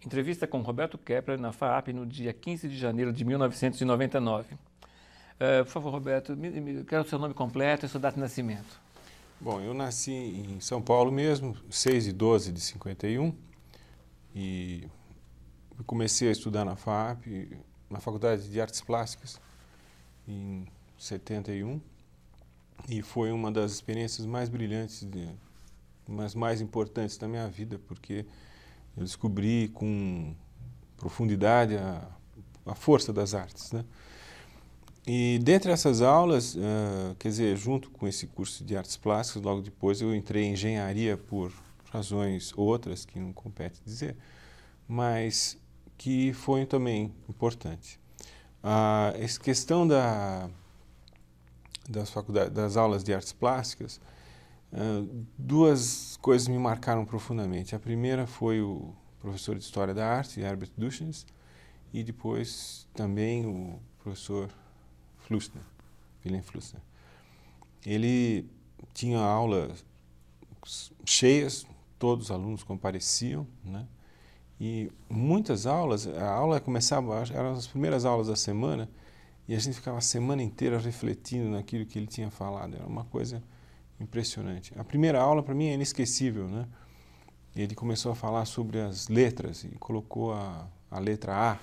Entrevista com Roberto Kepler na FAAP no dia 15 de janeiro de 1999. Por favor, Roberto, quero o seu nome completo e sua data de nascimento. Bom, eu nasci em São Paulo mesmo, 6/12/51, e comecei a estudar na FAAP, na Faculdade de Artes Plásticas, em 71, e foi uma das experiências mais brilhantes, mas mais importantes da minha vida, porque eu descobri com profundidade a força das artes, né? E dentre essas aulas, quer dizer, junto com esse curso de artes plásticas, logo depois eu entrei em engenharia por razões outras, que não compete dizer, mas que foi também importante. Essa questão das aulas de artes plásticas, duas coisas me marcaram profundamente. A primeira foi o professor de História da Arte, Herbert Duchens, e depois também o professor Flusner, Wilhelm Flusner. Ele tinha aulas cheias, todos os alunos compareciam, né? E muitas aulas, a aula começava, eram as primeiras aulas da semana, e a gente ficava a semana inteira refletindo naquilo que ele tinha falado. Era uma coisa impressionante. A primeira aula, para mim, é inesquecível, né? Ele começou a falar sobre as letras e colocou a letra A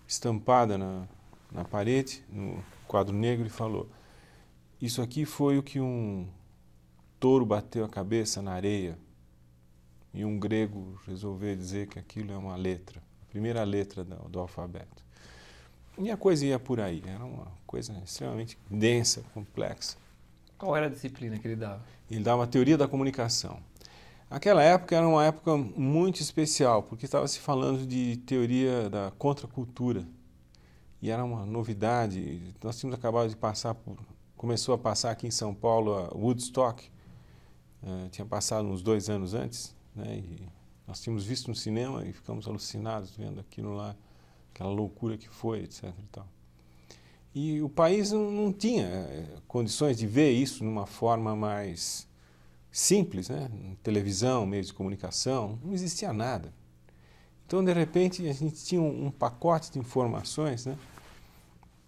estampada na parede, no quadro negro, e falou: isso aqui foi o que um touro bateu a cabeça na areia e um grego resolveu dizer que aquilo é uma letra, a primeira letra do alfabeto. E a coisa ia por aí, era uma coisa extremamente densa, complexa. Qual era a disciplina que ele dava? Ele dava a teoria da comunicação. Aquela época era uma época muito especial, porque estava se falando de teoria da contracultura. E era uma novidade. Nós tínhamos acabado de passar começou a passar aqui em São Paulo a Woodstock, tinha passado uns 2 anos antes, né? E nós tínhamos visto no cinema e ficamos alucinados vendo aquilo lá, aquela loucura que foi, etc. e tal. E o país não tinha condições de ver isso numa forma mais simples, né? Televisão, meios de comunicação, não existia nada. Então, de repente, a gente tinha um pacote de informações, né?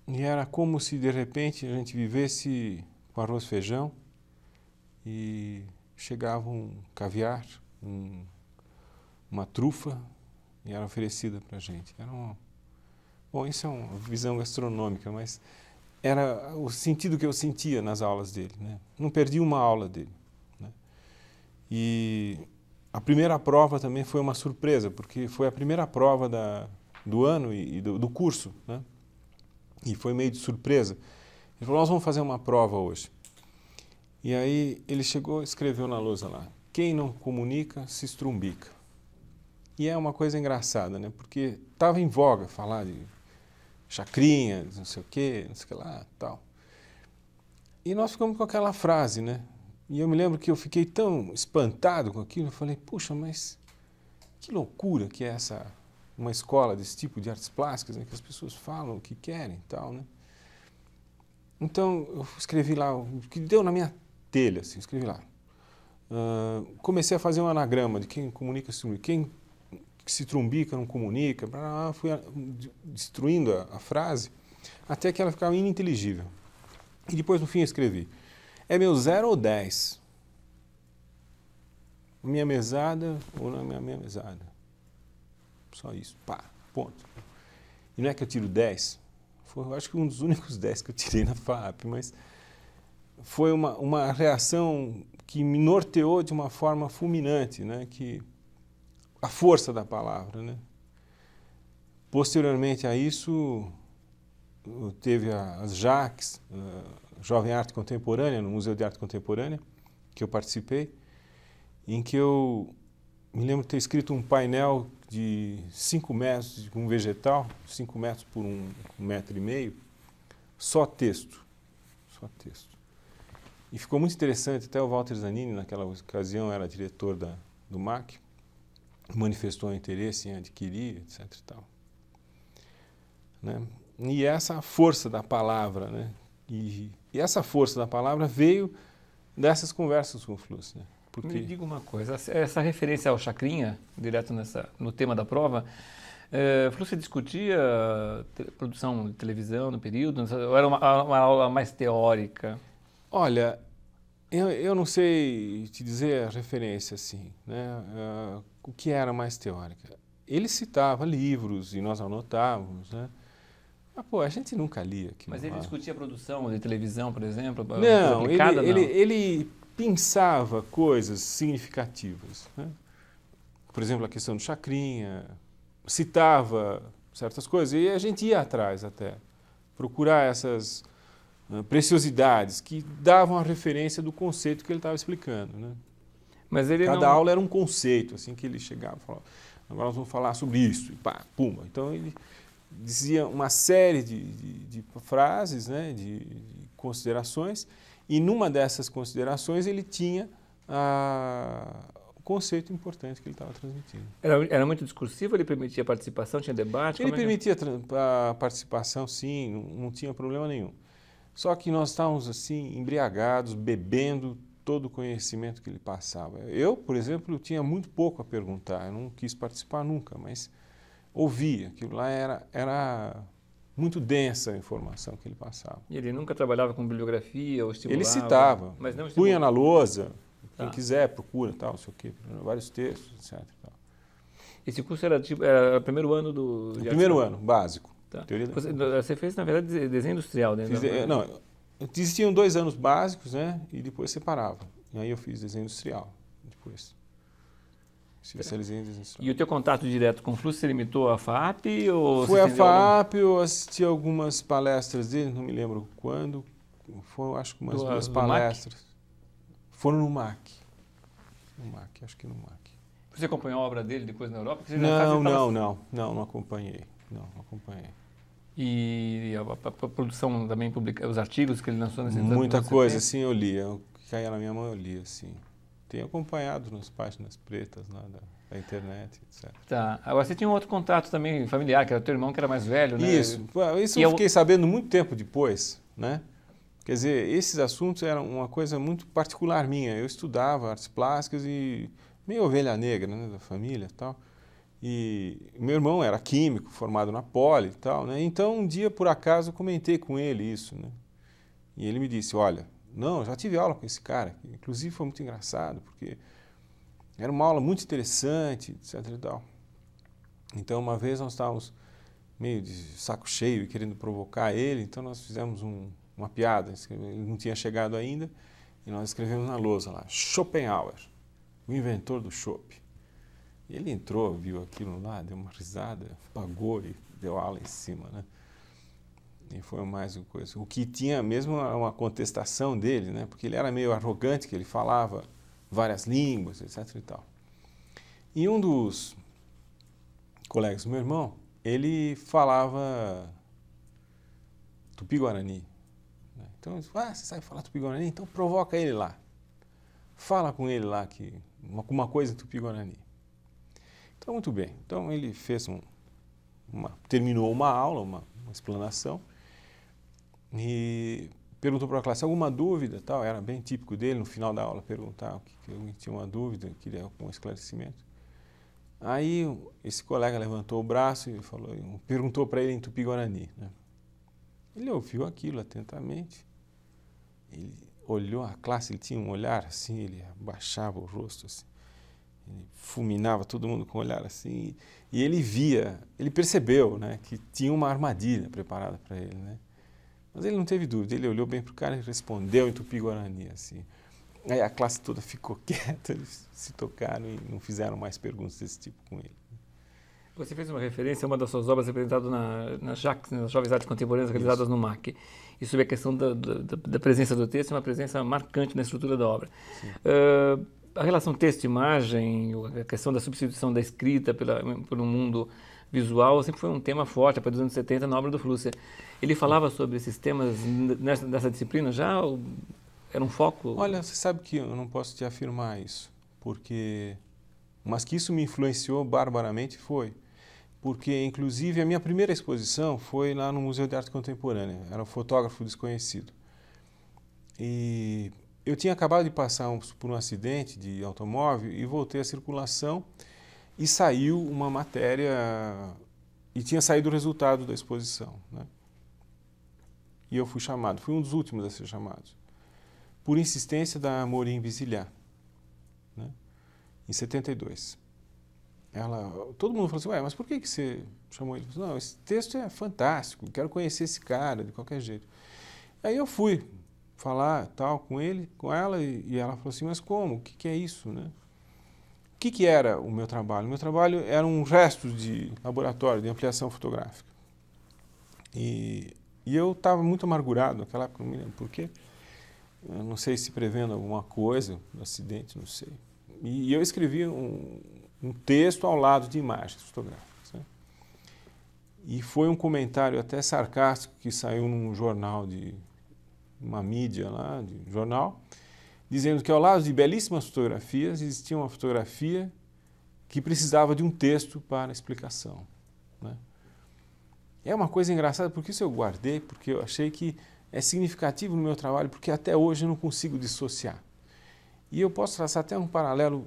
E era como se, de repente, a gente vivesse com arroz e feijão e chegava um caviar, uma trufa, e era oferecida para a gente. Bom, isso é uma visão gastronômica, mas era o sentido que eu sentia nas aulas dele, né? Não perdi uma aula dele, né? E a primeira prova também foi uma surpresa, porque foi a primeira prova do ano e do curso, né? E foi meio de surpresa. Ele falou: nós vamos fazer uma prova hoje. E aí ele chegou e escreveu na lousa lá: quem não comunica se estrumbica. E é uma coisa engraçada, né? Porque estava em voga falar de chacrinha, não sei o quê, não sei o que lá, tal. E nós ficamos com aquela frase, né? E eu me lembro que eu fiquei tão espantado com aquilo, eu falei: puxa, mas que loucura que é uma escola desse tipo de artes plásticas, né, que as pessoas falam o que querem e tal, né? Então, eu escrevi lá, o que deu na minha telha, assim, escrevi lá. Comecei a fazer um anagrama de quem comunica se trumbica, quem se trumbica não comunica, fui destruindo a frase, até que ela ficava ininteligível. E depois, no fim, eu escrevi: é meu 0 ou 10? Minha mesada ou não é minha mesada? Só isso, pá, ponto. E não é que eu tiro 10, foi, eu acho que um dos únicos 10 que eu tirei na FAAP, mas foi uma reação que me norteou de uma forma fulminante, né? Que a força da palavra, né? Posteriormente a isso, teve as JACs, Jovem Arte Contemporânea, no Museu de Arte Contemporânea, que eu participei, em que eu me lembro de ter escrito um painel de 5 metros, com um vegetal, 5 metros por 1,5 metro, só texto, só texto. E ficou muito interessante, até o Walter Zanini, naquela ocasião era diretor do MAC, manifestou interesse em adquirir, etc. e tal, né? E essa força da palavra, né? E essa força da palavra veio dessas conversas com o Flusner, Porque... Me diga uma coisa, essa referência ao Chacrinha, direto no tema da prova, você discutia produção de televisão no período, ou era uma aula mais teórica? Olha, eu não sei te dizer a referência assim, né? O que era mais teórica. Ele citava livros e nós anotávamos, né? Mas, pô, a gente nunca lia aquilo. Mas ele discutia a produção de televisão, por exemplo? Não, Aplicada, ele pensava coisas significativas, né? Por exemplo, a questão do Chacrinha, citava certas coisas e a gente ia atrás até, procurar essas preciosidades que davam a referência do conceito que ele estava explicando, né? Mas ele Cada aula era um conceito, assim, que ele chegava e falava, agora nós vamos falar sobre isso, e pá, pumba. Então ele dizia uma série de frases, né, de considerações, e numa dessas considerações ele tinha o conceito importante que ele estava transmitindo. Era muito discursivo, ele permitia participação, tinha debate? Ele permitia a participação, sim, não tinha problema nenhum. Só que nós estávamos assim, embriagados, bebendo todo o conhecimento que ele passava. Eu, por exemplo, tinha muito pouco a perguntar, eu não quis participar nunca, mas ouvia, aquilo lá era muito densa a informação que ele passava. E ele nunca trabalhava com bibliografia ou estimulava? Ele citava, mas não punha na lousa, quem Tá. quiser procura, tal, não sei o quê, vários textos, etc. Tal. Esse curso era era o primeiro ano do... O primeiro ano, básico. Tá. Teoria da... Você fez, na verdade, desenho industrial, né? Não, existiam 2 anos básicos, né? E depois separava. E aí eu fiz desenho industrial, depois. Especializei em desenho industrial. E o teu contato direto com o Flusser, você limitou a FAP? Ou Foi a FAP, eu assisti algumas palestras dele, não me lembro quando. Foram, acho que umas 2 palestras. Foram no MAC. No MAC, acho que no MAC. Você acompanhou a obra dele depois na Europa? Não acompanhei. Não acompanhei. E a produção também, os artigos que ele lançou nesse Muita coisa, assim, eu lia. O que caía na minha mão, eu lia, assim. Tenho acompanhado nas páginas pretas lá da internet, etc. Tá. Agora, você tinha um outro contato também familiar, que era o teu irmão, que era mais velho, né? Isso eu fiquei sabendo muito tempo depois, né? Quer dizer, esses assuntos eram uma coisa muito particular minha. Eu estudava artes plásticas e meio ovelha negra, né, da família e tal. E meu irmão era químico, formado na Poli e tal, né? Então, um dia, por acaso, eu comentei com ele isso, né? E ele me disse, olha, não, já tive aula com esse cara, inclusive foi muito engraçado, porque era uma aula muito interessante, etc e tal. Então, uma vez nós estávamos meio de saco cheio e querendo provocar ele, então nós fizemos uma piada, ele não tinha chegado ainda, e nós escrevemos na lousa lá, Schopenhauer, o inventor do chopp. Ele entrou, viu aquilo lá, deu uma risada, pagou e deu aula em cima, né? E foi mais uma coisa. O que tinha mesmo uma contestação dele, né? Porque ele era meio arrogante, que ele falava várias línguas, etc. e tal. E um dos colegas do meu irmão, ele falava Tupi-Guarani. Né? Então, ele falou, você sabe falar Tupi-Guarani? Então provoca ele lá. Fala com ele lá que uma coisa em Tupi-Guarani. Então, muito bem. Então, ele fez terminou uma aula, uma explanação, e perguntou para a classe alguma dúvida, tal. Era bem típico dele, no final da aula, perguntar o que alguém tinha uma dúvida, queria algum esclarecimento. Aí, esse colega levantou o braço e perguntou para ele em Tupi-Guarani, né? Ele ouviu aquilo atentamente, ele olhou a classe, ele tinha um olhar assim, ele abaixava o rosto assim, ele fulminava todo mundo com um olhar assim, e ele via, ele percebeu, né, que tinha uma armadilha preparada para ele, né? Mas ele não teve dúvida, ele olhou bem para o cara e respondeu em Tupi-Guarani, assim. Aí a classe toda ficou quieta, eles se tocaram e não fizeram mais perguntas desse tipo com ele. Você fez uma referência a uma das suas obras representadas nas JACs, nas Jovens Artes Contemporâneas realizadas no MAC, e sobre a questão da presença do texto, uma presença marcante na estrutura da obra. A relação texto-imagem, a questão da substituição da escrita por um mundo visual, sempre foi um tema forte, a partir dos anos 70, na obra do Flusser. Ele falava sobre esses temas nessa disciplina já? Ou era um foco? Olha, você sabe que eu não posso te afirmar isso, mas que isso me influenciou barbaramente foi. Porque, inclusive, a minha primeira exposição foi lá no Museu de Arte Contemporânea, era o Fotógrafo Desconhecido. E eu tinha acabado de passar por um acidente de automóvel e voltei à circulação e saiu uma matéria e tinha saído o resultado da exposição, né? E eu fui chamado, fui um dos últimos a ser chamado, por insistência da Amorim Visilhar, né? Em 72. Todo mundo falou assim, ué, mas por que você chamou ele? Eu falei, não, esse texto é fantástico, quero conhecer esse cara de qualquer jeito. Aí eu fui falar tal com ele, com ela, e ela falou assim, mas como? O que é isso, né? O que era o meu trabalho? O meu trabalho era um resto de laboratório, de ampliação fotográfica. E eu estava muito amargurado naquela época, não me lembro por quê. Eu não sei se prevendo alguma coisa, um acidente, não sei. E eu escrevi um texto ao lado de imagens fotográficas, né? E foi um comentário até sarcástico que saiu num jornal uma mídia lá, de jornal, dizendo que ao lado de belíssimas fotografias existia uma fotografia que precisava de um texto para explicação, né? É uma coisa engraçada, porque isso eu guardei, porque eu achei que é significativo no meu trabalho, porque até hoje eu não consigo dissociar. E eu posso traçar até um paralelo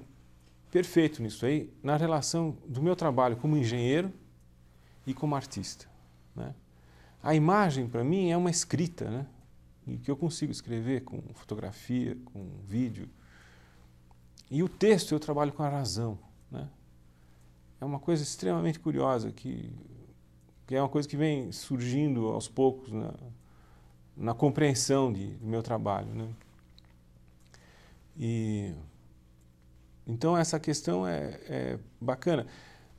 perfeito nisso aí, na relação do meu trabalho como engenheiro e como artista, né? A imagem, para mim, é uma escrita, né? E que eu consigo escrever com fotografia, com vídeo. E o texto eu trabalho com a razão, né? É uma coisa extremamente curiosa, que é uma coisa que vem surgindo aos poucos na compreensão do meu trabalho, né? E então essa questão é bacana,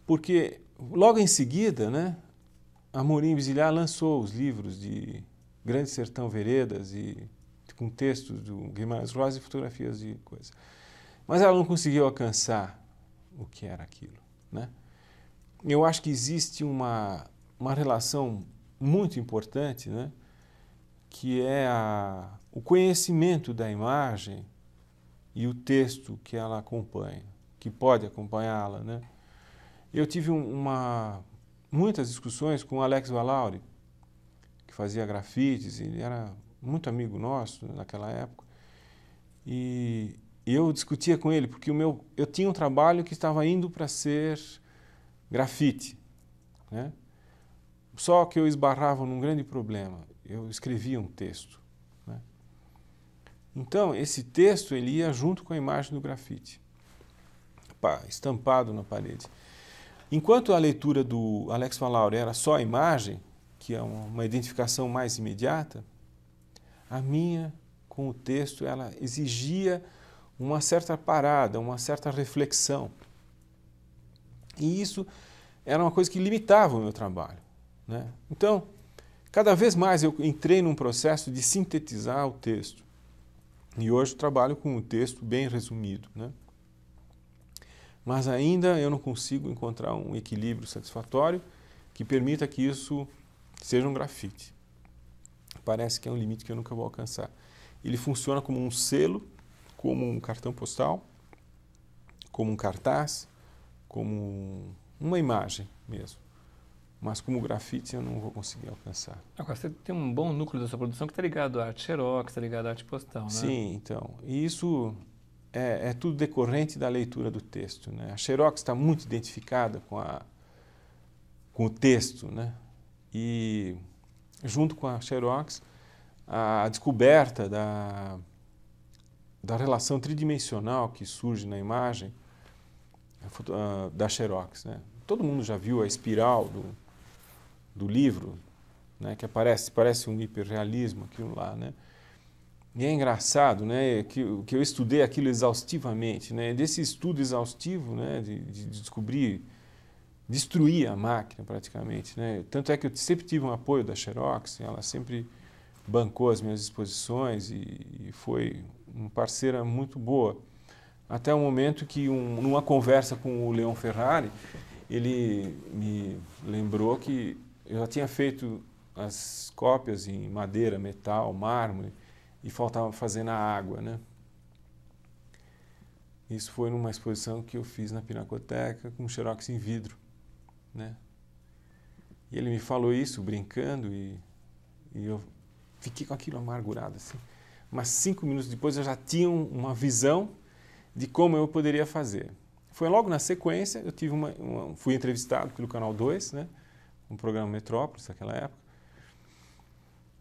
porque logo em seguida, né, a Amorim Visilhar lançou os livros de Grande Sertão Veredas e com textos do Guimarães Rosa e fotografias de coisas. Mas ela não conseguiu alcançar o que era aquilo, né? Eu acho que existe uma relação muito importante, né, que é o conhecimento da imagem e o texto que ela acompanha, que pode acompanhá-la, né? Eu tive muitas discussões com o Alex Valauri, que fazia grafites, ele era muito amigo nosso naquela época, e eu discutia com ele, porque eu tinha um trabalho que estava indo para ser grafite, né? Só que eu esbarrava num grande problema, eu escrevia um texto, né? Então, esse texto ele ia junto com a imagem do grafite, estampado na parede. Enquanto a leitura do Alex Valauri era só a imagem, que é uma identificação mais imediata, a minha, com o texto, ela exigia uma certa parada, uma certa reflexão. E isso era uma coisa que limitava o meu trabalho, né? Então, cada vez mais eu entrei num processo de sintetizar o texto. E hoje trabalho com um texto bem resumido, né? Mas ainda eu não consigo encontrar um equilíbrio satisfatório que permita que isso seja um grafite. Parece que é um limite que eu nunca vou alcançar. Ele funciona como um selo, como um cartão postal, como um cartaz, como uma imagem mesmo. Mas como grafite eu não vou conseguir alcançar. Agora, você tem um bom núcleo da sua produção que está ligado à arte xerox, está ligado à arte postal, né? Sim, então. E isso é tudo decorrente da leitura do texto, né? A xerox está muito identificada com o texto, né? E junto com a xerox, a descoberta da relação tridimensional que surge na imagem da xerox, né? Todo mundo já viu a espiral do livro, né, que parece um hiperrealismo, aquilo lá, né? E é engraçado, né, que eu estudei aquilo exaustivamente, né? Desse estudo exaustivo, né, de destruir a máquina praticamente, né? Tanto é que eu sempre tive um apoio da Xerox, ela sempre bancou as minhas exposições e foi uma parceira muito boa. Até o momento que, numa conversa com o Leon Ferrari, ele me lembrou que eu já tinha feito as cópias em madeira, metal, mármore, e faltava fazer na água, né? Isso foi numa exposição que eu fiz na Pinacoteca com xerox em vidro, né? E ele me falou isso brincando e eu fiquei com aquilo amargurado assim. mas 5 minutos depois eu já tinha uma visão de como eu poderia fazer. Foi logo na sequência, eu tive fui entrevistado pelo Canal 2, né, um programa Metrópolis naquela época,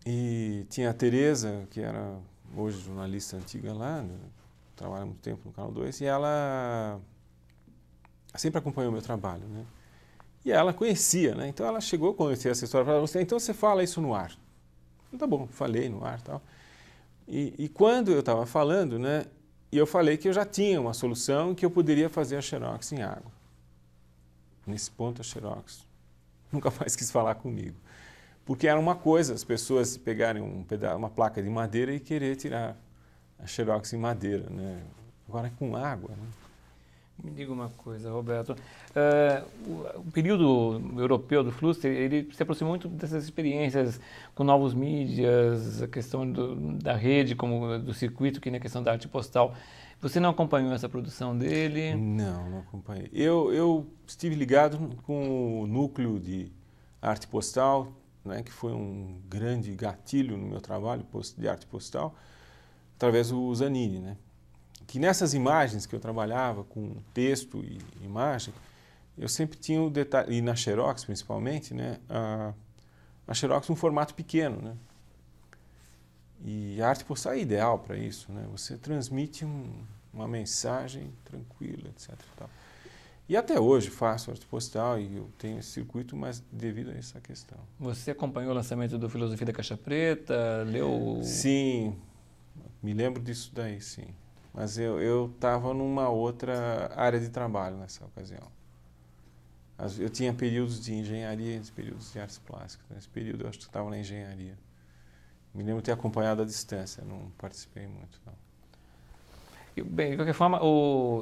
e tinha a Tereza, que era hoje jornalista antiga lá, né, trabalha há muito tempo no Canal 2, e ela sempre acompanhou o meu trabalho, né? E ela conhecia, né? Então ela chegou a conhecer essa história para você, então você fala isso no ar. Tá bom, falei no ar e tal. E quando eu estava falando, né, eu falei que eu já tinha uma solução que eu poderia fazer a Xerox em água. Nesse ponto a Xerox nunca mais quis falar comigo. Porque era uma coisa, as pessoas pegarem uma placa de madeira e querer tirar a Xerox em madeira, né? Agora é com água, né? Me diga uma coisa, Roberto. O período europeu do Flusser, ele se aproximou muito dessas experiências com novos mídias, a questão da rede, como do circuito, que na questão da arte postal. Você não acompanhou essa produção dele? Não acompanhei. Eu estive ligado com o núcleo de arte postal, né, que foi um grande gatilho no meu trabalho de arte postal, através do Zanini, né? Que nessas imagens que eu trabalhava com texto e imagem, eu sempre tinha o detalhe, e na Xerox principalmente, né, a Xerox num formato pequeno, né? E a arte postal é ideal para isso, né? Você transmite uma mensagem tranquila, etc. E tal. E até hoje faço arte postal e eu tenho esse circuito, mas devido a essa questão. Você acompanhou o lançamento do Filosofia da Caixa Preta, leu... Sim, me lembro disso daí, sim. Mas eu estava numa outra área de trabalho nessa ocasião. Eu tinha períodos de engenharia e períodos de artes plásticas. Nesse período eu acho que estava na engenharia. Me lembro de ter acompanhado à distância, não participei muito, não. Bem, de qualquer forma,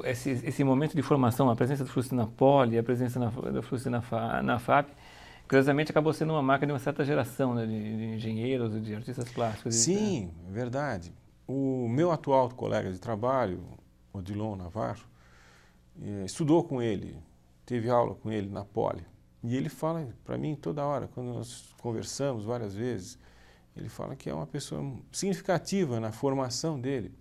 esse momento de formação, a presença do Flusser na Poli, a presença do Flusser na FAP, curiosamente acabou sendo uma marca de uma certa geração, né, de engenheiros, de artistas plásticos. Sim, verdade. O meu atual colega de trabalho, Odilon Navarro, estudou com ele, teve aula com ele na Poli. E ele fala para mim toda hora, quando nós conversamos várias vezes, ele fala que é uma pessoa significativa na formação dele.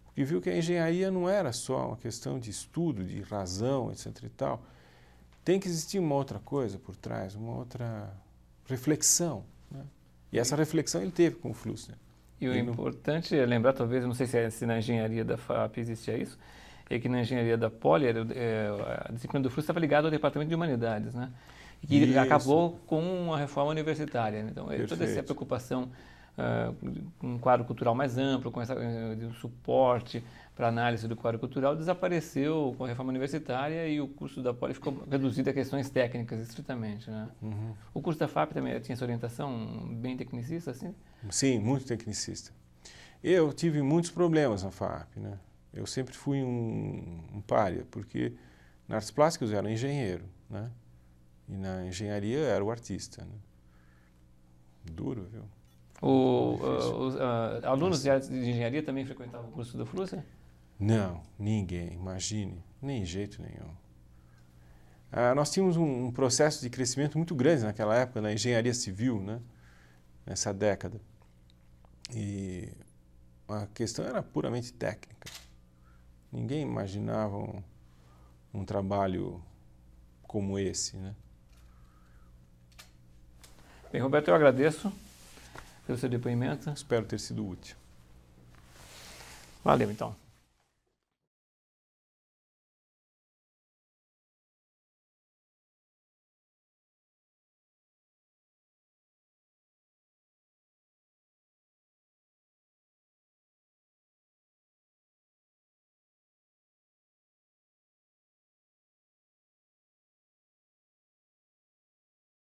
Porque viu que a engenharia não era só uma questão de estudo, de razão, etc. e tal. Tem que existir uma outra coisa por trás, uma outra reflexão, né? E essa reflexão ele teve com o Flusser. E o importante é lembrar, talvez, não sei se na engenharia da FAP existia isso, é que na engenharia da Poli, a disciplina do Flusser estava ligada ao departamento de humanidades, né? E que acabou com a reforma universitária, né? Então, toda essa preocupação com um quadro cultural mais amplo, com um suporte para análise do quadro cultural, desapareceu com a reforma universitária e o curso da Poli ficou reduzido a questões técnicas, estritamente, né? Uhum. O curso da FAP também tinha essa orientação bem tecnicista, assim? Sim, muito tecnicista. Eu tive muitos problemas na FAP, né? Eu sempre fui um pária, porque nas artes plásticas eu era engenheiro, né? E na engenharia eu era o artista, né? Duro, viu? Os alunos de artes de engenharia também frequentavam o curso do Flusser? Não, ninguém, imagine, nem jeito nenhum. Nós tínhamos um processo de crescimento muito grande naquela época, na engenharia civil, né? Nessa década. E a questão era puramente técnica. Ninguém imaginava um trabalho como esse, né? Bem, Roberto, eu agradeço pelo seu depoimento. Espero ter sido útil. Valeu, então.